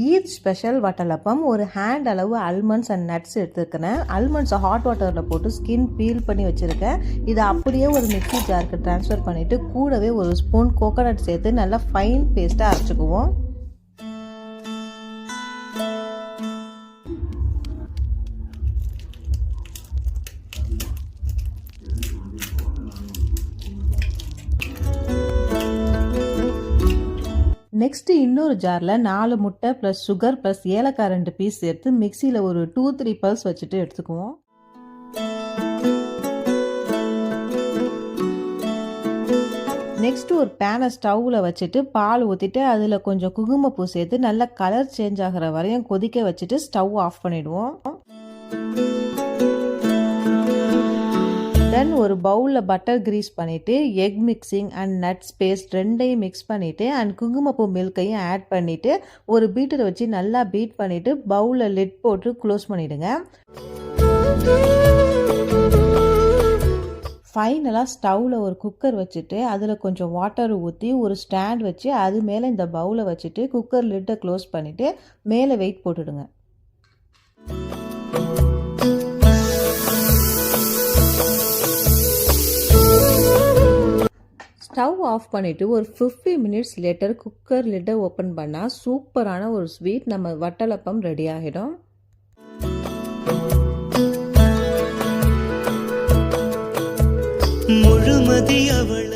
Eid special watalappam. ஒரு hand அளவு அல்மண்ட்ஸ் and nuts எடுத்துருக்கிறேன். அல்மண்ட்ஸை ஹாட் வாட்டரில் போட்டு ஸ்கின் பீல் பண்ணி வச்சுருக்கேன். இதை அப்படியே ஒரு மிக்ஸி ஜாருக்கு ட்ரான்ஸ்ஃபர் பண்ணிவிட்டு கூடவே ஒரு ஸ்பூன் கோகோனட் சேர்த்து நல்லா ஃபைன் பேஸ்ட்டாக அரைச்சிக்குவோம். நெக்ஸ்ட்டு இன்னொரு ஜாரில் 4 முட்டை ப்ளஸ் சுகர் ப்ளஸ் ஏலக்காய் 2 பீஸ் சேர்த்து மிக்சியில் ஒரு 2-3 பல்ஸ் வச்சுட்டு எடுத்துக்குவோம். நெக்ஸ்ட்டு ஒரு பேனை ஸ்டவ்வில் வச்சுட்டு பால் ஊற்றிட்டு அதில் கொஞ்சம் குங்குமப்பூ சேர்த்து நல்லா கலர் சேஞ்ச் ஆகிற வரையும் கொதிக்க வச்சுட்டு ஸ்டவ் ஆஃப் பண்ணிவிடுவோம். தென் ஒரு பவுலில் பட்டர் கிரீஸ் பண்ணிவிட்டு egg mixing and nuts paste ரெண்டையும் மிக்ஸ் பண்ணிவிட்டு அண்ட் குங்குமப்பூ மில்கையும் ஆட் பண்ணிவிட்டு ஒரு பீட்டரை வச்சு நல்லா பீட் பண்ணிவிட்டு பவுலில் லிட் போட்டு க்ளோஸ் பண்ணிவிடுங்க. ஃபைனலாக ஸ்டவ்வில் ஒரு குக்கர் வச்சுட்டு அதில் கொஞ்சம் வாட்டர் ஊற்றி ஒரு ஸ்டாண்ட் வச்சு அது மேலே இந்த பவுலை வச்சுட்டு குக்கர் லிட்டை க்ளோஸ் பண்ணிவிட்டு மேலே வெயிட் போட்டுடுங்க. ஸ்டவ் ஆஃப் பண்ணிவிட்டு ஒரு 50 மினிட்ஸ் லேட்டர் குக்கர் லிட்டை ஓப்பன் பண்ணால் சூப்பரான ஒரு ஸ்வீட் நம்ம வட்டலப்பம் ரெடி ஆகிடும். முழுமதி அவள்